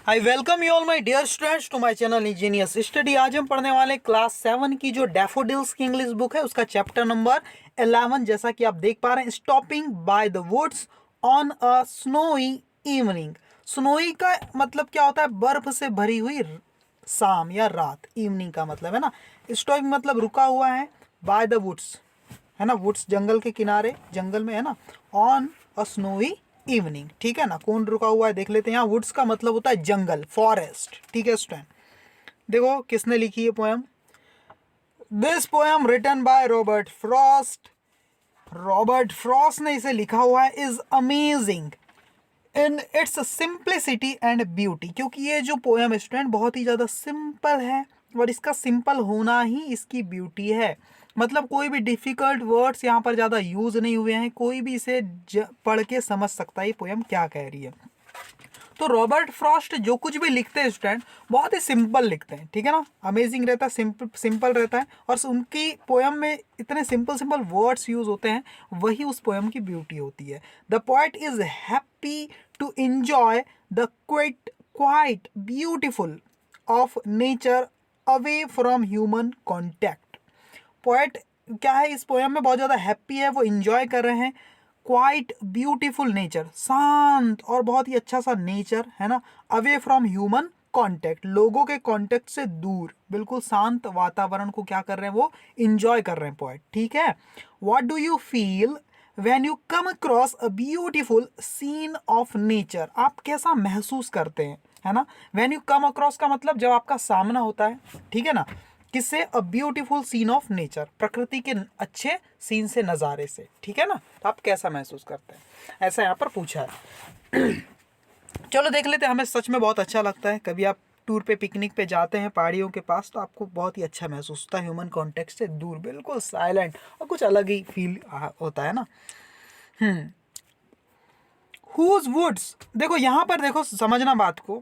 I welcome you all my dear students to my channel engineers study. आज हम पढ़ने वाले क्लास 7 की जो डैफोडिल्स की इंग्लिश बुक है उसका चैप्टर नंबर 11। जैसा कि आप देख पा रहे हैं, stopping by the woods on a snowy evening. Snowy का मतलब क्या होता है? बर्फ से भरी हुई शाम या रात। इवनिंग का मतलब है ना, स्टॉपिंग मतलब रुका हुआ है। बाय द वुड्स है ना, वुड्स जंगल के किनारे, जंगल में है ना। ऑन अ स्नोई इवनिंग, ठीक है ना। कौन रुका हुआ है देख लेते हैं। यहाँ वुड्स का मतलब होता है जंगल, फॉरेस्ट, ठीक है स्टूडेंट। देखो किसने लिखी है poem. This poem written by Robert Frost. Robert Frost ने इसे लिखा हुआ है। Is amazing in its simplicity and beauty. क्योंकि ये जो पोएम स्टूडेंट बहुत ही ज़्यादा सिंपल है और इसका सिंपल होना ही इसकी ब्यूटी है। मतलब कोई भी डिफ़िकल्ट वर्ड्स यहाँ पर ज़्यादा यूज़ नहीं हुए हैं। कोई भी इसे पढ़ के समझ सकता है ये पोएम क्या कह रही है। तो रॉबर्ट फ्रॉस्ट जो कुछ भी लिखते हैं स्टूडेंट बहुत ही सिंपल लिखते हैं, ठीक है ना। अमेजिंग रहता है, सिंपल रहता है और उनकी पोएम में इतने सिंपल सिंपल वर्ड्स यूज होते हैं, वही उस पोएम की ब्यूटी होती है। The poet is happy to enjoy the quiet beautiful of nature away from human contact. Poet क्या है, इस पोएम में बहुत ज़्यादा हैप्पी है, वो इंजॉय कर रहे हैं क्वाइट ब्यूटीफुल नेचर, शांत और बहुत ही अच्छा सा नेचर है ना। अवे फ्रॉम ह्यूमन कॉन्टेक्ट, लोगों के कॉन्टेक्ट से दूर, बिल्कुल शांत वातावरण को क्या कर रहे हैं, वो इंजॉय कर रहे हैं पोएट, ठीक है। What do you feel when you come across a beautiful scene of nature. आप कैसा महसूस करते हैं, है ना। व्हेन यू कम अक्रॉस का मतलब जब आपका सामना होता है, ठीक है ना। किससे? A beautiful scene of nature, प्रकृति के अच्छे सीन से, नज़ारे से, ठीक है ना। तो आप कैसा महसूस करते हैं, ऐसा यहाँ पर पूछा है। चलो देख लेते हैं। हमें सच में बहुत अच्छा लगता है। कभी आप टूर पे, पिकनिक पे जाते हैं पहाड़ियों के पास, तो आपको बहुत ही अच्छा महसूस होता है, ह्यूमन कॉन्टेक्स्ट से दूर, बिल्कुल साइलेंट और कुछ अलग ही फील होता है ना। हुज वुड्स, देखो यहाँ पर, देखो समझना बात को।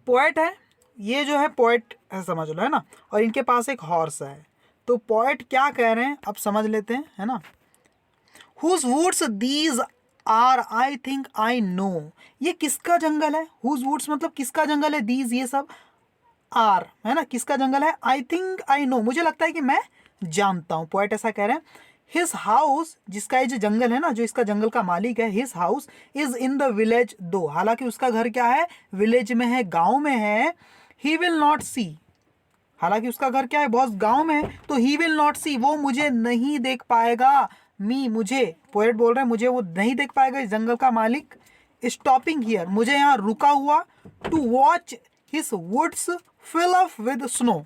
पोएट है, ये जो है पोएट है, समझ लो, है ना। और इनके पास एक हॉर्स है। तो पोएट क्या कह रहे हैं अब समझ लेते हैं, है ना। Whose woods these are I think I know. ये किसका जंगल है? हुज वुड्स मतलब किसका जंगल है? दीज ये सब, आर है ना, किसका जंगल है? आई थिंक आई नो, मुझे लगता है कि मैं जानता हूँ। पोएट ऐसा कह रहे हैं। हिज हाउस, जिसका ये जो जंगल है ना, जो इसका जंगल का मालिक है, his house is in the village दो, हालांकि उसका घर क्या है? विलेज में है, गांव में है। ही विल नॉट सी, हालांकि उसका घर क्या है? बहुत गांव में है। तो ही विल नॉट सी, वो मुझे नहीं देख पाएगा। मी, मुझे, पोएट बोल रहे हैं, मुझे वो नहीं देख पाएगा, इस जंगल का मालिक। स्टॉपिंग हियर, मुझे यहाँ रुका हुआ। To watch his woods fill up with snow,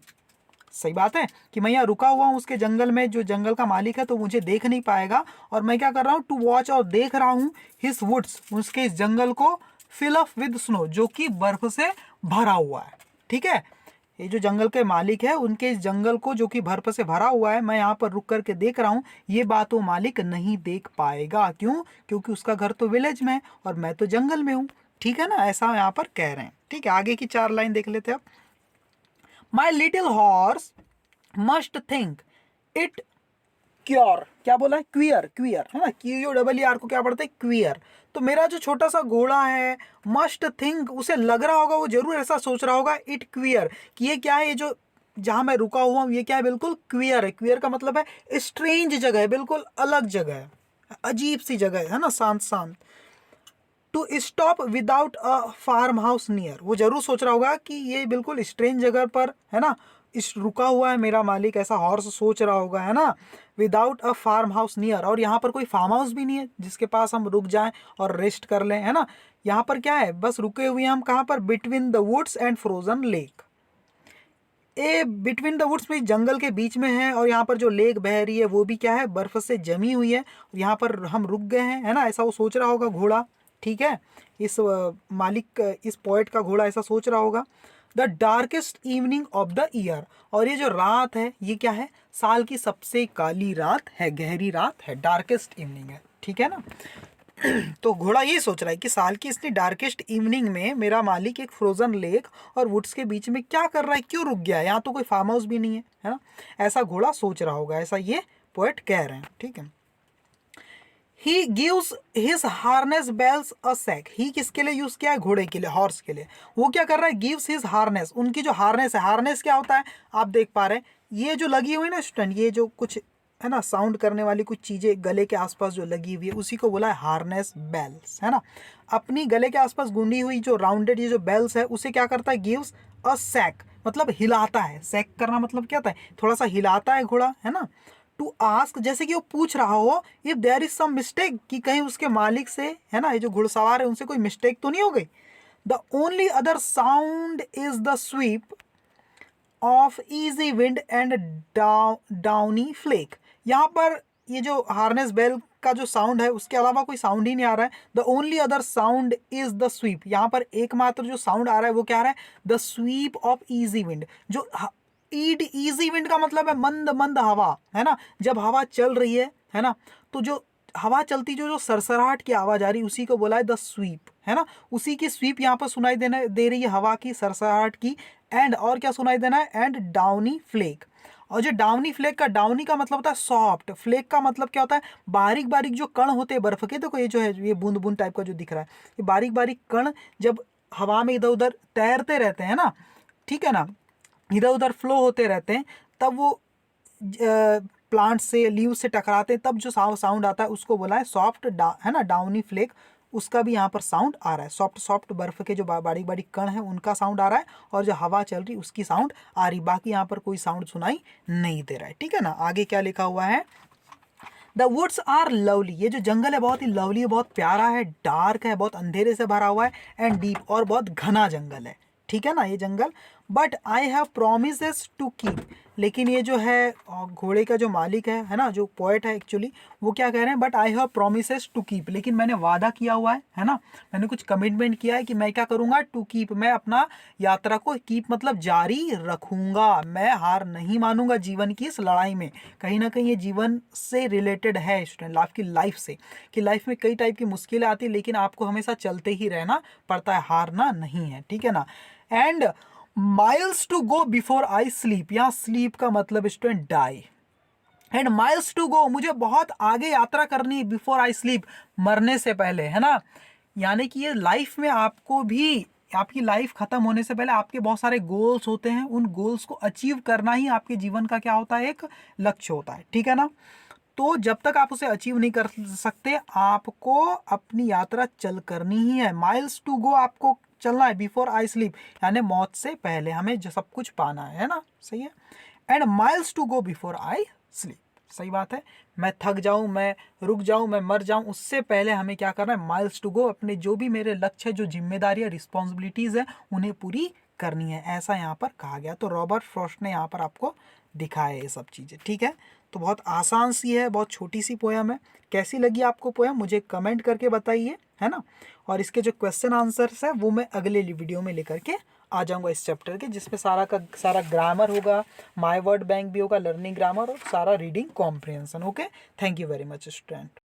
सही बात है कि मैं यहाँ रुका हुआ हूँ उसके जंगल में, जो जंगल का मालिक है, तो मुझे देख नहीं पाएगा। और मैं क्या कर रहा हूँ? टू वॉच, और देख रहा हूँ हिज वुड्स, उसके इस जंगल को, फिल अप विद स्नो, जो कि बर्फ से भरा हुआ है, ठीक है। ये जो जंगल के मालिक है, उनके इस जंगल को जो कि बर्फ से भरा हुआ है, मैं यहाँ पर रुक करके देख रहा हूँ, ये बात वो मालिक नहीं देख पाएगा। क्यों? क्योंकि उसका घर तो विलेज में है और मैं तो जंगल में हूँ, ठीक है ना। ऐसा यहाँ पर कह रहे हैं, ठीक है। आगे की 4 लाइन देख लेते हैं अब। My little horse must think it cure, क्या बोला है? क्वियर, क्वियर है ना, क्यू डबल आर को क्या पढ़ते हैं? क्वियर। तो मेरा जो छोटा सा घोड़ा है, मस्ट थिंक, उसे लग रहा होगा, वो जरूर ऐसा सोच रहा होगा, इट क्वियर, कि ये क्या है, ये जो जहां मैं रुका हुआ हूं, ये क्या है? बिल्कुल क्वियर है। क्वियर का मतलब है स्ट्रेंज जगह है, बिल्कुल अलग जगह है, अजीब सी जगह है ना, शांत शांत। To stop without a farmhouse near, वो जरूर सोच रहा होगा कि ये बिल्कुल स्ट्रेंज जगह पर है ना, इस रुका हुआ है मेरा मालिक, ऐसा हॉर्स सोच रहा होगा, है ना। Without a farmhouse near, और यहाँ पर कोई फार्म हाउस भी नहीं है जिसके पास हम रुक जाएं और रेस्ट कर लें, है ना। यहाँ पर क्या है? बस रुके हुए हैं हम कहाँ पर? Between the woods and frozen lake. A between the woods में, जंगल के बीच में है, और यहाँ पर जो लेक बह रही है वो भी क्या है? बर्फ से जमी हुई है, और यहाँ पर हम रुक गए हैं, है ना। ऐसा वो सोच रहा होगा घोड़ा, ठीक है। इस मालिक, इस पोएट का घोड़ा ऐसा सोच रहा होगा। The darkest evening of the year, और ये जो रात है, ये क्या है? साल की सबसे काली रात है, गहरी रात है, डार्केस्ट इवनिंग है, ठीक है ना। तो घोड़ा ये सोच रहा है कि साल की इतनी डार्केस्ट इवनिंग में मेरा मालिक एक फ्रोजन लेक और वुड्स के बीच में क्या कर रहा है? क्यों रुक गया है? यहाँ तो कोई फार्म हाउस भी नहीं है ना। ऐसा घोड़ा सोच रहा होगा, ऐसा ये पोएट कह रहे हैं, ठीक है। He gives his harness bells a sack. He किसके लिए यूज किया है? घोड़े के लिए, हॉर्स के लिए। वो क्या कर रहा है? गिव्स हिज हार्नेस, उनकी जो हार्नेस है, हार्नेस क्या होता है आप देख पा रहे हैं, ये जो लगी हुई ना स्टूडेंट, ये जो कुछ है ना साउंड करने वाली कुछ चीजें गले के आसपास जो लगी हुई है, उसी को बोला है हार्नेस बेल्स, है ना। अपनी गले के आसपास गुंडी हुई जो राउंडेड ये जो बेल्स है, उसे क्या करता है? गिव्स अ सैक, मतलब हिलाता है। सैक करना मतलब क्या होता है? थोड़ा सा हिलाता है घोड़ा, है ना। टू आस्क, जैसे कि वो पूछ रहा हो, if there is some mistake, कि कहीं उसके मालिक से, है ना, ये जो घुड़सवार है उनसे कोई मिस्टेक तो नहीं हो गई। The only other sound is the sweep of easy wind and downy flake. यहाँ पर ये जो हार्नेस बेल का जो साउंड है उसके अलावा कोई साउंड ही नहीं आ रहा है। The only other sound is the SVEEP, यहाँ पर एकमात्र जो साउंड आ रहा है वो क्या आ रहा है? The sweep of easy wind. जो इजी विंड का मतलब है मंद मंद हवा, है ना। जब हवा चल रही है ना, तो जो हवा चलती जो जो सरसराहट की आवाज आ रही, उसी को बोला है द स्वीप, है ना। उसी की स्वीप यहाँ पर सुनाई देने दे रही है, हवा की सरसराहट की। एंड और क्या सुनाई देना है? And downy flake. और जो डाउनी फ्लेक का, डाउनी का मतलब होता है सॉफ्ट, फ्लेक का मतलब क्या होता है? बारीक बारीक जो कण होते हैं बर्फ के। देखो ये जो है, ये बूंद बूंद टाइप का जो दिख रहा है, ये बारीक बारीक कण जब हवा में इधर उधर तैरते रहते हैं ना, ठीक है ना, इधर उधर फ्लो होते रहते हैं, तब वो प्लांट से, लीव से टकराते हैं, तब जो साउंड आता है उसको बोला है सॉफ्ट, है ना, डाउनी फ्लेक। उसका भी यहाँ पर साउंड आ रहा है। सॉफ्ट सॉफ्ट बर्फ के जो बारीक बारीक कण है उनका साउंड आ रहा है, और जो हवा चल रही उसकी साउंड आ रही। बाकी यहाँ पर कोई साउंड सुनाई नहीं दे रहा है, ठीक है ना। आगे क्या लिखा हुआ है? द वुड्स आर लवली, ये जो जंगल है बहुत ही लवली है, बहुत प्यारा है, डार्क है, बहुत अंधेरे से भरा हुआ है, एंड डीप, और बहुत घना जंगल है, ठीक है ना ये जंगल। But I have promises to keep, लेकिन ये जो है घोड़े का जो मालिक है ना, जो पोएट है एक्चुअली, वो क्या कह रहे हैं? But I have promises to keep, लेकिन मैंने वादा किया हुआ है ना, मैंने कुछ कमिटमेंट किया है कि मैं क्या करूंगा? टू कीप, मैं अपना यात्रा को, कीप मतलब जारी रखूंगा, मैं हार नहीं मानूंगा जीवन की इस लड़ाई में। कहीं ना कहीं ये जीवन से रिलेटेड है स्टूडेंट, आपकी लाइफ से, कि लाइफ में कई टाइप की मुश्किलें आती है, लेकिन आपको हमेशा चलते ही रहना पड़ता है, हारना नहीं है, ठीक है ना। And miles to go before I sleep, यहाँ स्लीप का मतलब student die. And miles to go, मुझे बहुत आगे यात्रा करनी है, बिफोर आई स्लीप, मरने से पहले, है ना। यानी कि ये लाइफ में आपको भी, आपकी लाइफ खत्म होने से पहले आपके बहुत सारे गोल्स होते हैं, उन गोल्स को अचीव करना ही आपके जीवन का क्या होता है? एक लक्ष्य होता है, ठीक है ना। तो जब तक आप उसे अचीव नहीं कर सकते, आपको अपनी यात्रा चल करनी ही है। माइल्स टू गो, आपको चलना है बिफोर आई स्लीप, यानी मौत से पहले हमें जो सब कुछ पाना है ना, सही है। And miles to go before I sleep, सही बात है। मैं थक जाऊं, मैं रुक जाऊं, मैं मर जाऊं, उससे पहले हमें क्या करना है? माइल्स टू गो, अपने जो भी मेरे लक्ष्य है, जो जिम्मेदारियां, रिस्पॉन्सिबिलिटीज है, उन्हें पूरी करनी है, ऐसा यहाँ पर कहा गया। तो रॉबर्ट फ्रॉस्ट ने यहाँ पर आपको दिखाया ये सब चीज़ें, ठीक है। तो बहुत आसान सी है, बहुत छोटी सी पोयम है। कैसी लगी आपको पोयम मुझे कमेंट करके बताइए, है ना। और इसके जो क्वेश्चन आंसर्स है वो मैं अगले वीडियो में लेकर के आ जाऊंगा इस चैप्टर के, जिसमें सारा का सारा ग्रामर होगा, माय वर्ड बैंक भी होगा, लर्निंग ग्रामर, और सारा reading comprehension. Okay, thank you very much student.